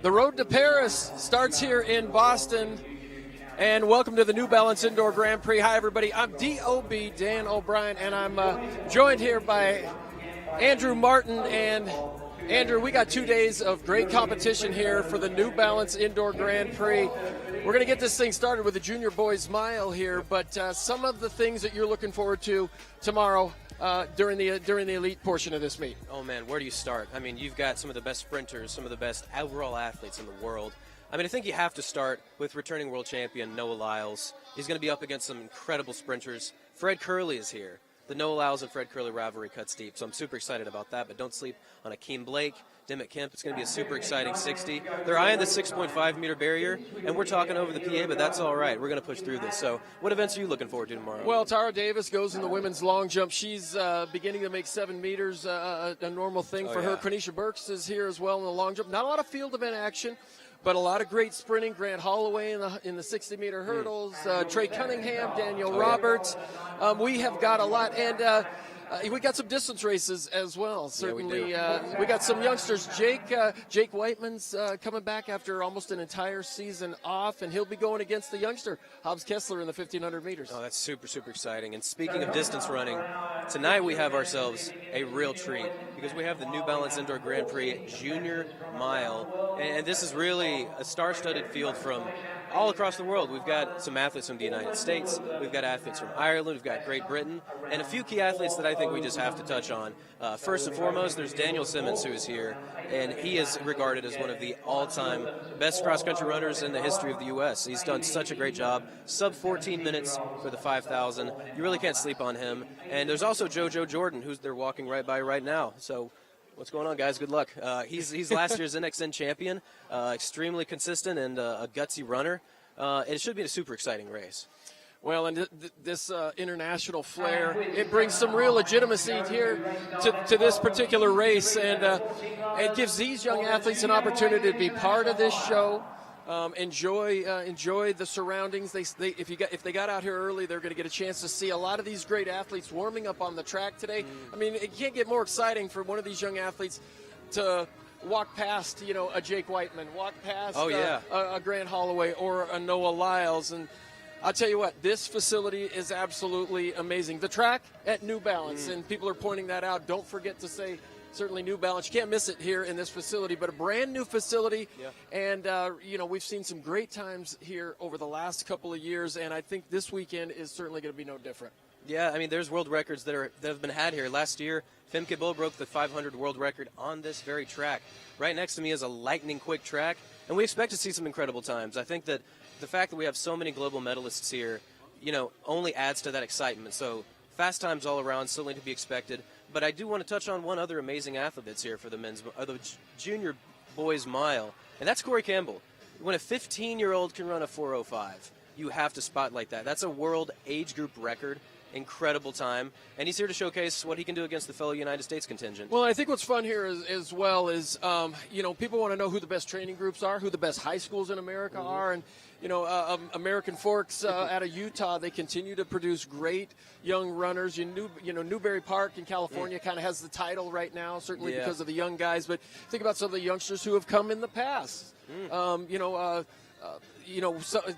The road to Paris starts here in Boston, and welcome to the New Balance Indoor Grand Prix. Hi, everybody. I'm D.O.B. Dan O'Brien, and I'm joined here by Andrew Martin. And Andrew, we got 2 days of great competition here for the New Balance Indoor Grand Prix. We're going to get this thing started with the Junior Boys Mile here, but some of the things that you're looking forward to tomorrow during the elite portion of this meet. Oh man, where do you start? I mean, you've got some of the best sprinters, some of the best overall athletes in the world. I mean, I think you have to start with returning world champion Noah Lyles. He's going to be up against some incredible sprinters. Fred Curley is here. The Noah Lyles and Fred Curley rivalry cuts deep, so I'm super excited about that. But don't sleep on Akeem Blake, Dimmitt Kemp. It's going to be a super exciting 60. They're eyeing the 6.5-meter barrier, and we're talking over the PA, but that's all right. We're going to push through this. So what events are you looking forward to tomorrow? Well, Tara Davis goes in the women's long jump. She's beginning to make 7 meters a normal thing for her. Quenisha Burks is here as well in the long jump. Not a lot of field event action, but a lot of great sprinting. Grant Holloway in the 60-meter hurdles. Trey Cunningham, Daniel Roberts. We have got a lot. And we got some distance races as well, certainly. We got some youngsters. Jake Whiteman's coming back after almost an entire season off, and he'll be going against the youngster, Hobbs Kessler, in the 1,500 meters. Oh, that's super, super exciting. And speaking of distance running, tonight we have ourselves a real treat because we have the New Balance Indoor Grand Prix Junior Mile. And this is really a star-studded field from all across the world. We've got some athletes from the United States, we've got athletes from Ireland, we've got Great Britain, and a few key athletes that I think we just have to touch on. First and foremost, there's Daniel Simmons, who is here, and he is regarded as one of the all-time best cross-country runners in the history of the U.S. He's done such a great job. Sub 14 minutes for the 5,000. You really can't sleep on him. And there's also JoJo Jordan, who's they're walking right by right now. So what's going on, guys? Good luck. He's last year's NXN champion, extremely consistent and a gutsy runner. It should be a super exciting race. Well, and this international flair, it brings some real legitimacy here to this particular race, and it gives these young athletes an opportunity to be part of this show. Enjoy the surroundings. If they got out here early, they're going to get a chance to see a lot of these great athletes warming up on the track today. I mean, it can't get more exciting for one of these young athletes to walk past, a Jake Whiteman, walk past a Grant Holloway or a Noah Lyles. And I'll tell you what, this facility is absolutely amazing. The track at New Balance, and people are pointing that out. Don't forget to say, certainly New Balance. You can't miss it here in this facility, but a brand new facility. And, we've seen some great times here over the last couple of years, and I think this weekend is certainly going to be no different. Yeah, I mean, there's world records that have been had here. Last year, Femke Bol broke the 500 world record on this very track. Right next to me is a lightning-quick track, and we expect to see some incredible times. I think that the fact that we have so many global medalists here, only adds to that excitement. So fast times all around, certainly to be expected. But I do want to touch on one other amazing athlete that's here for the Junior Boys Mile, and that's Corey Campbell. When a 15-year-old can run a 4:05, you have to spotlight that. That's a world age group record. Incredible time, and he's here to showcase what he can do against the fellow United States contingent. Well, I think what's fun here as well is, people want to know who the best training groups are, who the best high schools in America are, and American Forks out of Utah, they continue to produce great young runners. Newberry Park in California kind of has the title right now, certainly because of the young guys. But think about some of the youngsters who have come in the past.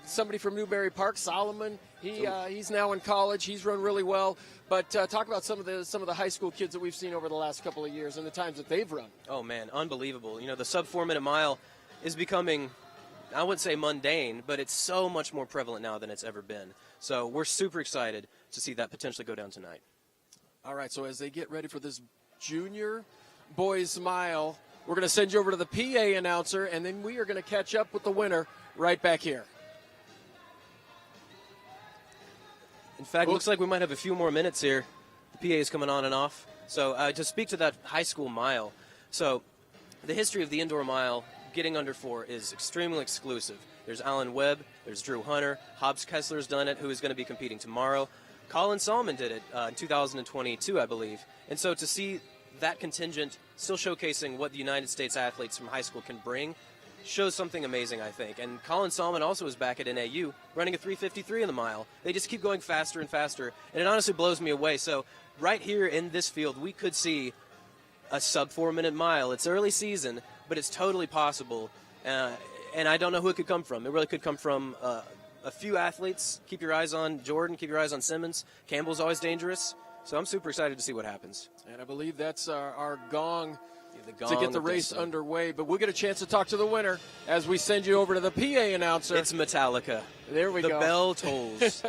Somebody from Newberry Park, Solomon. He's now in college. He's run really well. But talk about some of the high school kids that we've seen over the last couple of years and the times that they've run. Oh man, unbelievable! The sub 4-minute mile is becoming, I wouldn't say mundane, but it's so much more prevalent now than it's ever been. So we're super excited to see that potentially go down tonight. All right. So as they get ready for this Junior Boys Mile, we're going to send you over to the PA announcer, and then we are going to catch up with the winner right back here. In fact, it looks like we might have a few more minutes here. The PA is coming on and off. So to speak to that high school mile, so the history of the indoor mile, getting under 4, is extremely exclusive. There's Alan Webb, there's Drew Hunter, Hobbs Kessler's done it, who is going to be competing tomorrow. Colin Salmon did it in 2022, I believe. And so to see that contingent still showcasing what the United States athletes from high school can bring shows something amazing, I think. And Colin Salmon also is back at NAU running a 3:53 in the mile. They just keep going faster and faster, and it honestly blows me away. So right here in this field, we could see a sub 4-minute mile. It's early season, but it's totally possible. And I don't know who it could come from. It really could come from a few athletes. Keep your eyes on Jordan. Keep your eyes on Simmons. Campbell's always dangerous. So I'm super excited to see what happens. And I believe that's our gong, The gong to get the of race destiny. underway. But we'll get a chance to talk to the winner as we send you over to the PA announcer. It's Metallica. There we go. go. The bell tolls.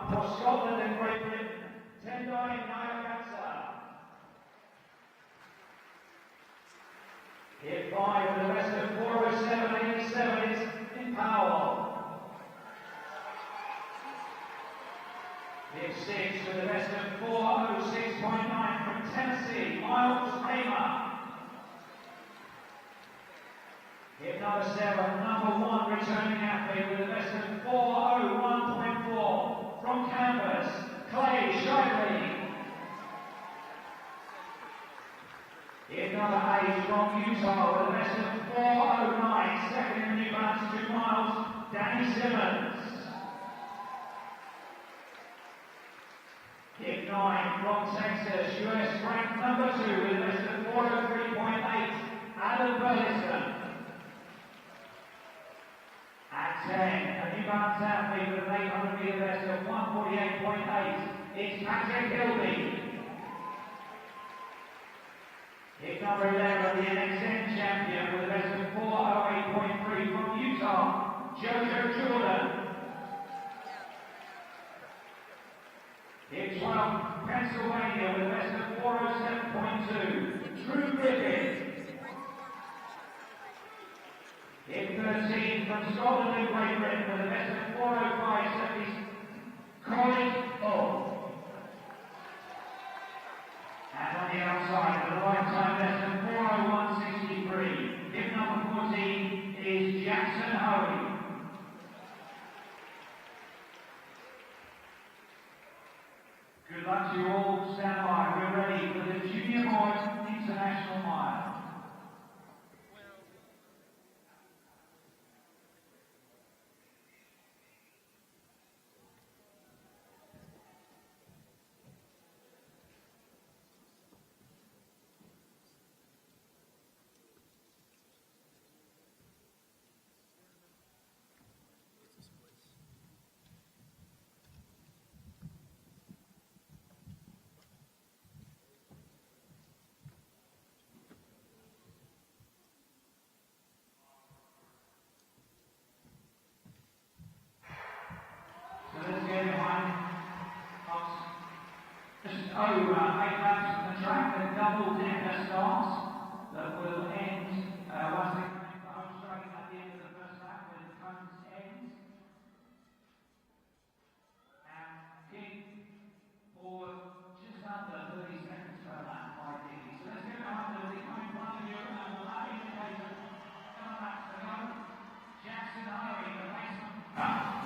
For Scotland and Great Britain, Tendai Nayakatsa. Hit 5 with the best of 4:07.87 is in Powell. Hit 6 with the best of 4:06.9 from Tennessee, Miles Hamer. Hit number 7, number 1 returning athlete with the best of 4:01.4 from Canvas, Clay Shively. Hit number 8 from Utah with the best of 4:09, second in the New Balance 2 miles, Danny Simmons. Hit 9 from Texas, US ranked number 2 with the best of 4:03.8, Adam Burlington. At 10, a New Balance athlete with an 800 meter best of 1:48.8, it's Patrick Hilby. Hit number 11, the NXN champion with a best of 4:08.3 from Utah, Jojo Jordan. Hit 12, Pennsylvania with a best of 4:07.2, Drew Griffin. Hit 13 from Scotland and Great Britain with a best of 4:05.70, Colin O. And on the outside with a lifetime best of 4:01.63, hit number 14 is Jackson Hoey. Good luck to you all. Stand by. We're ready for the Junior Boys International Mile. Over 8 laps of the track, a double-decker start that will end once they connect the home straight at the end of the first lap when the cones end. And kick for just under 30 seconds per lap by Diggy. So let's get behind the lead in front of you and we'll have indication 7 laps to go. Jackson Hurry, the race.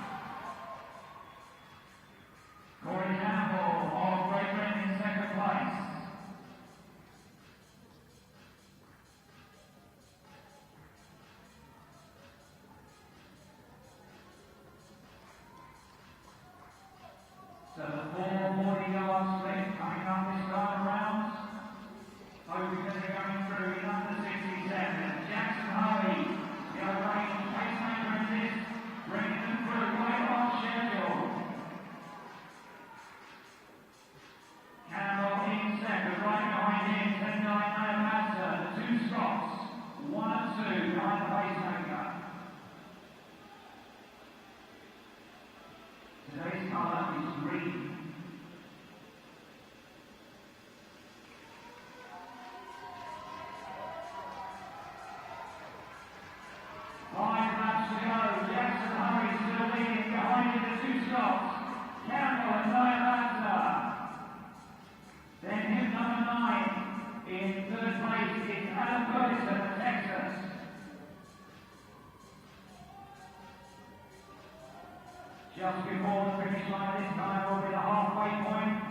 Just before the finish line this time will be the halfway point,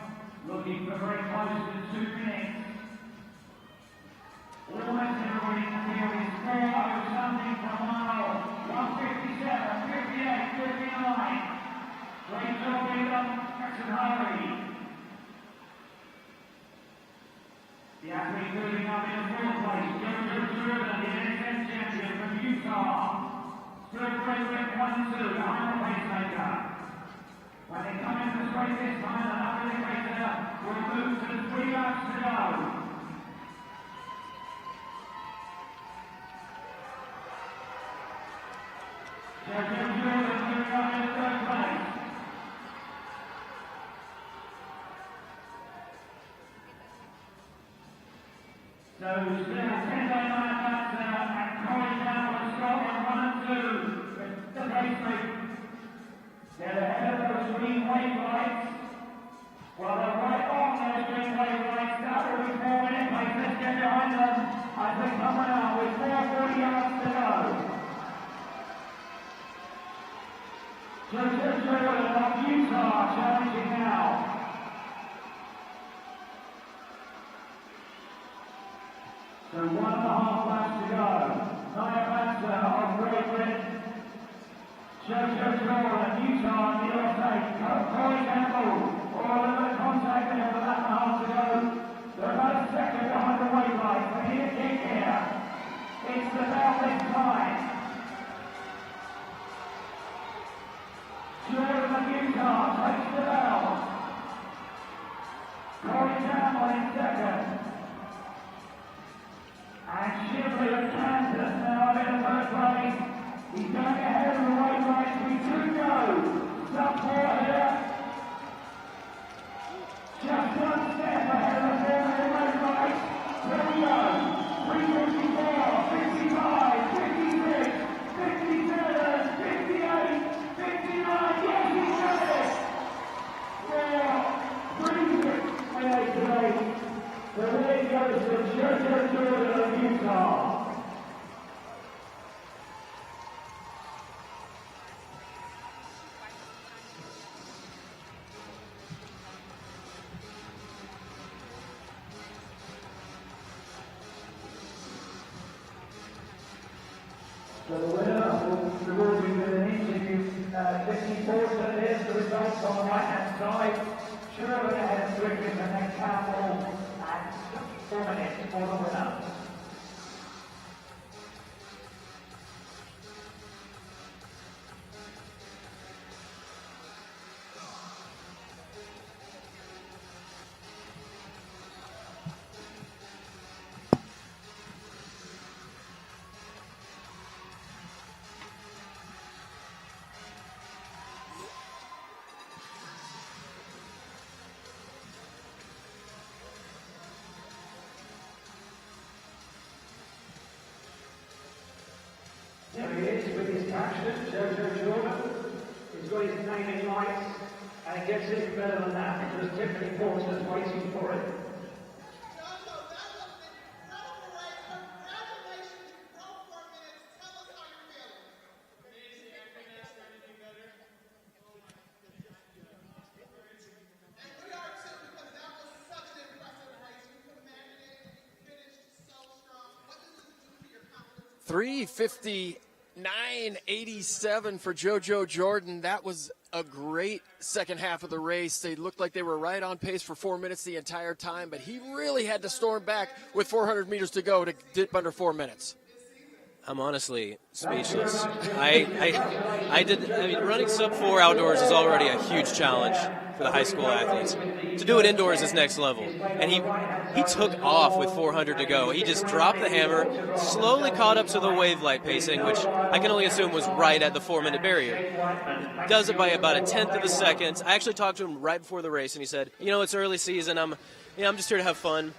looking for very close to 2 minutes. Almost everybody in the field is 4 something per mile, 157, 58, 59. Great job in them, Jackson Hurley. The athlete moving up in the 4th place, Jojo Jordan, the NSM champion from Utah. Third place went 1-2 behind the pacemaker. When they come into the straight this time, the navigator will move to 3 laps to go. Jojo Jordan moving up in 3rd place. So still 10 laps and Corey Campbell and Scotland 1 and 2. The pacemaker. They're ahead of those green wave lights. Well, they're right on those green wave lights. That will be 4 minute pace. Let's get behind them as they come around with 4:40 yards to go. Jojo Jordan of Utah challenging now. So 1.5 laps to go. Nia Banter of Great Britain. Jojo Jordan, Utah, the USA. Corey Campbell, all of the contact there, a lap and a half to go. They're about a second behind the wave light. They need a kick here. It's the bell this time. Jordan of Utah takes the bell. Corey Campbell in second. And Shipley of Kansas now in 3rd place. He's going ahead of the wave lights. We do go. Sub 4 here. Just 1 step ahead of the 4-minute wave lights. Here we go. 354, 55, 56, 57, 58, 59. Yes, he got it. 4, 3, 58. The winning goes to Jojo Jordan of Utah. So the winner will be with an interview 54, so there's the results on the right-hand side. Sherwood ahead of Griffin and then Campbell. 4 minutes for the winner. There he is with his caption, Jojo Jordan. He's got his name in lights, and it gets even better than that because Tiffany Porter's waiting for it. $3:59.87 for Jojo Jordan. That was a great second half of the race. They looked like they were right on pace for 4 minutes the entire time, but he really had to storm back with 400 meters to go to dip under 4 minutes. I'm honestly speechless. I mean, running sub 4 outdoors is already a huge challenge for the high school athletes. To do it indoors is next level. And he took off with 400 to go. He just dropped the hammer, slowly caught up to the wave light pacing, which I can only assume was right at the 4 minute barrier. Does it by about a tenth of a second. I actually talked to him right before the race, and he said, it's early season. I'm just here to have fun.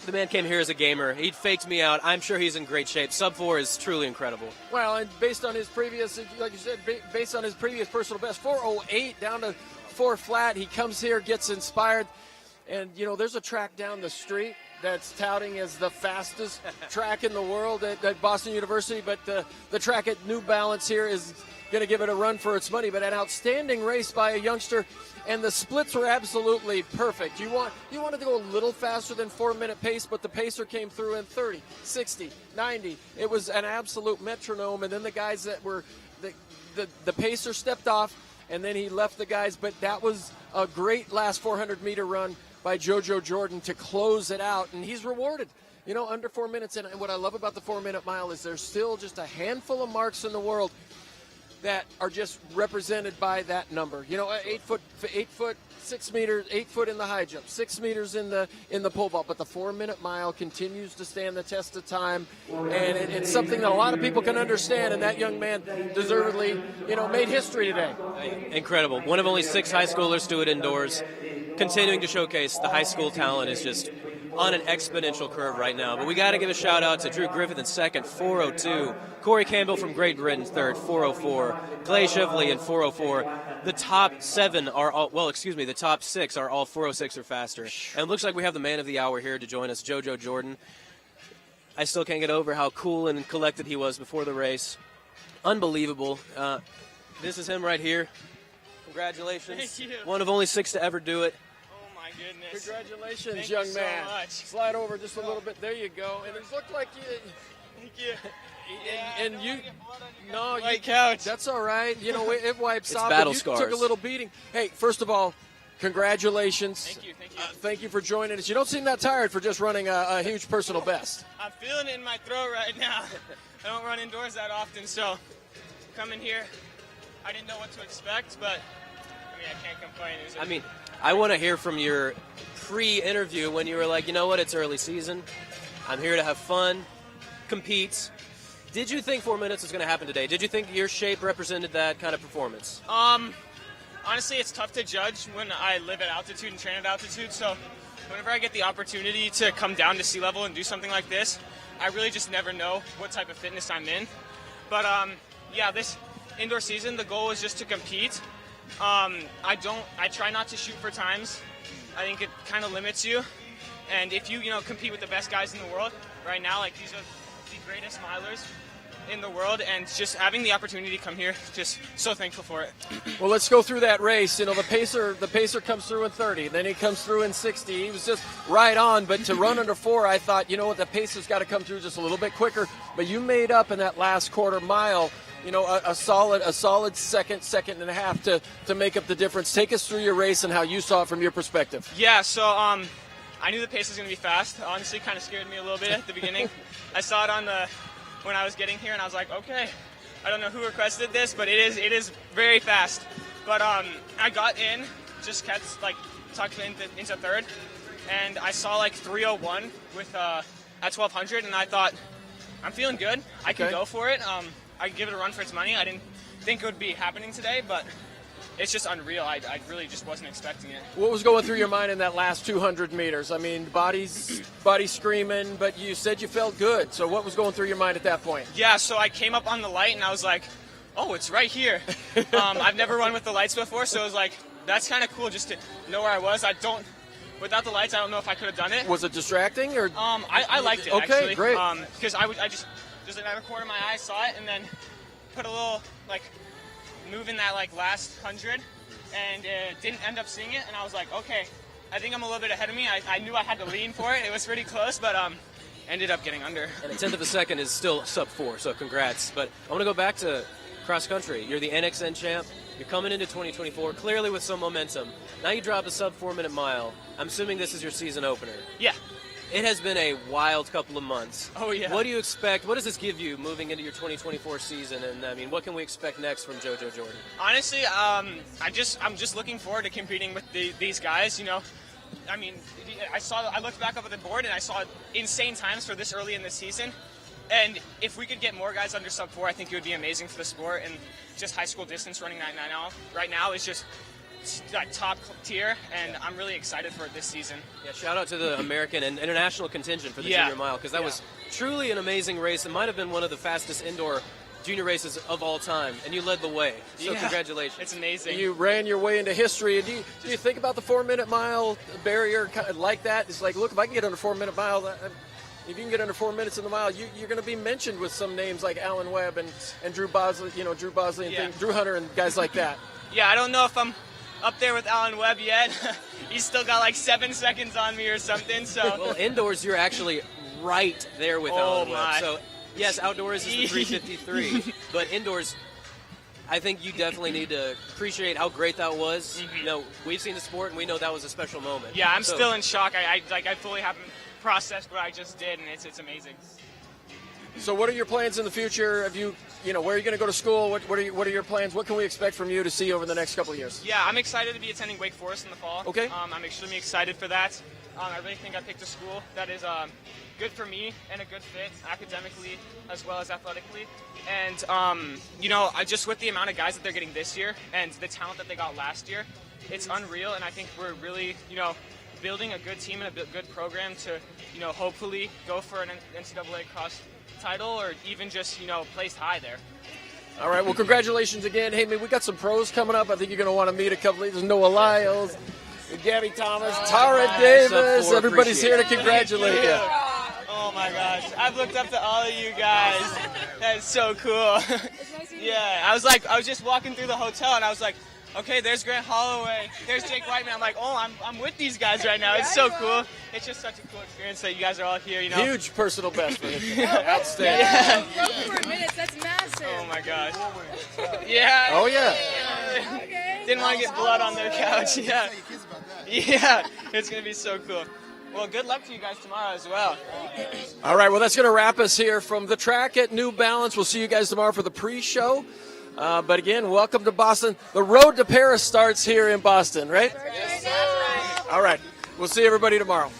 The man came here as a gamer. He faked me out. I'm sure he's in great shape. Sub 4 is truly incredible. Well, and based on his previous, like you said, based on his previous personal best, 4:08 down to 4 flat, he comes here, gets inspired. And, there's a track down the street that's touting as the fastest track in the world at Boston University, but the track at New Balance here is going to give it a run for its money. But an outstanding race by a youngster, and the splits were absolutely perfect. You wanted to go a little faster than 4-minute pace, but the pacer came through in 30, 60, 90. It was an absolute metronome, and then the guys that were the pacer stepped off, and then he left the guys. But that was a great last 400-meter run by JoJo Jordan to close it out, and he's rewarded. Under 4 minutes. And what I love about the 4-minute mile is there's still just a handful of marks in the world that are just represented by that number. 8 foot, 6 meters, 8 foot in the high jump, 6 meters in the pole vault. But the 4-minute mile continues to stand the test of time, and it's something that a lot of people can understand. And that young man deservedly, made history today. Incredible. One of only 6 high schoolers to do it indoors. Continuing to showcase the high school talent is just on an exponential curve right now. But we got to give a shout out to Drew Griffith in second, 4:02. Corey Campbell from Great Britain third, 4:04. Clay Chevrolet in 4:04. The top 7 are all, the top 6 are all 4:06 or faster. And it looks like we have the man of the hour here to join us, JoJo Jordan. I still can't get over how cool and collected he was before the race. Unbelievable. This is him right here. Congratulations. Thank you. One of only 6 to ever do it. Oh my goodness. Congratulations, Thank young you so man. much. Slide over just a little bit. There you go. And it looked like you. Thank you. And you, no, you, White couch. that's all right. It wipes It's off. battle You scars. took a little beating. Hey, first of all, congratulations. Thank you. Thank you. Thank you for joining us. You don't seem that tired for just running a huge personal best. I'm feeling it in my throat right now. I don't run indoors that often, so coming here, I didn't know what to expect, but I can't complain. I want to hear from your pre-interview when you were like, you know what, it's early season. I'm here to have fun, compete. Did you think 4 minutes was going to happen today? Did you think your shape represented that kind of performance? Honestly, it's tough to judge when I live at altitude and train at altitude, so whenever I get the opportunity to come down to sea level and do something like this, I really just never know what type of fitness I'm in. But this indoor season, the goal is just to compete. I try not to shoot for times. I think it kind of limits you. And if you compete with the best guys in the world right now, like these are the greatest milers in the world, and just having the opportunity to come here, just so thankful for it. Well, let's go through that race. The pacer comes through in 30, then he comes through in 60. He was just right on, but to run under 4, I thought, the pacer's got to come through just a little bit quicker. But you made up in that last quarter mile, a solid second and a half to make up the difference. Take us through your race and how you saw it from your perspective. Yeah, so I knew the pace was going to be fast. Honestly, kind of scared me a little bit at the beginning. I saw it when I was getting here, and I was like, okay, I don't know who requested this, but it is very fast. But I got in, just kept tucked into third, and I saw 3:01 with at 1200, and I thought, I'm feeling good. I can go for it. I can give it a run for its money. I didn't think it would be happening today, but it's just unreal. I really just wasn't expecting it. What was going through your mind in that last 200 meters? I mean, body's screaming, but you said you felt good. So what was going through your mind at that point? Yeah, so I came up on the light, and I was like, oh, it's right here. I've never run with the lights before, so it was like, that's kind of cool just to know where I was. Without the lights, I don't know if I could have done it. Was it distracting? Or I liked it, okay, actually. Great. Because I just another corner of my eye saw it, and then put a little, move in that, last 100, and didn't end up seeing it, and I was like, okay, I think I'm a little bit ahead of me. I knew I had to lean for it. It was pretty close, but ended up getting under. And a tenth of a second is still sub 4, so congrats. But I want to go back to cross country. You're the NXN champ. You're coming into 2024 clearly with some momentum. Now you drop a sub 4-minute mile. I'm assuming this is your season opener. Yeah. It has been a wild couple of months. Oh, yeah. What do you expect? What does this give you moving into your 2024 season? And what can we expect next from JoJo Jordan? Honestly, I'm just looking forward to competing with these guys. I looked back up at the board and I saw insane times for this early in the season. And if we could get more guys under sub 4, I think it would be amazing for the sport. And just high school distance running right now is just top tier, and I'm really excited for it this season. Yeah, shout out to the American and international contingent for the junior mile, because that was truly an amazing race. It might have been one of the fastest indoor junior races of all time, and you led the way. So Yeah. Congratulations. It's amazing. You ran your way into history. And do you think about the 4-minute mile barrier kind of like that? It's like, look, if I can get under 4-minute mile, if you can get under 4 minutes in the mile, you're going to be mentioned with some names like Alan Webb and Drew Bosley, and Yeah. Drew Hunter and guys like that. Yeah, I don't know if I'm up there with Alan Webb yet. He's still got like 7 seconds on me or something. So Well, indoors, you're actually right there with Alan Webb. my. So, yes, outdoors is the 3:53, but indoors, I think you definitely need to appreciate how great that was. You know, we've seen the sport, and we know that was a special moment. yeah, I'm So- still in shock. I fully haven't processed what I just did, and it's amazing. So what are your plans in the future? Have you where are you going to go to school? What are your plans? What can we expect from you to see over the next couple of years? Yeah, I'm excited to be attending Wake Forest in the fall. Okay. I'm extremely excited for that. I really think I picked a school that is good for me and a good fit academically as well as athletically. And, I just with the amount of guys that they're getting this year and the talent that they got last year, it's unreal. And I think we're really, building a good team and a good program to, hopefully go for an NCAA cross title or even just, place high there. All right. Well, congratulations again. Hey, man, we got some pros coming up. I think you're going to want to meet a couple of these. Noah Lyles, Gabby Thomas, Tara Davis. Sub-4, Everybody's here to appreciate it. congratulate you. Oh my gosh, I've looked up to all of you guys. That is so cool. Yeah, I was just walking through the hotel and I was like, okay, there's Grant Holloway, there's Jake Whiteman. I'm like, oh, I'm with these guys right now. It's so cool. It's just such a cool experience that you guys are all here. Huge personal best for you. Outstanding. Yeah. For minutes, that's massive. Oh my gosh. Yeah. Oh, yeah. Okay. Didn't want to get blood on their couch. Yeah. Yeah. It's gonna be so cool. Well, good luck to you guys tomorrow as well. All right, well, that's going to wrap us here from the track at New Balance. We'll see you guys tomorrow for the pre-show. But again, welcome to Boston. The road to Paris starts here in Boston, right? Right now. All right, we'll see everybody tomorrow.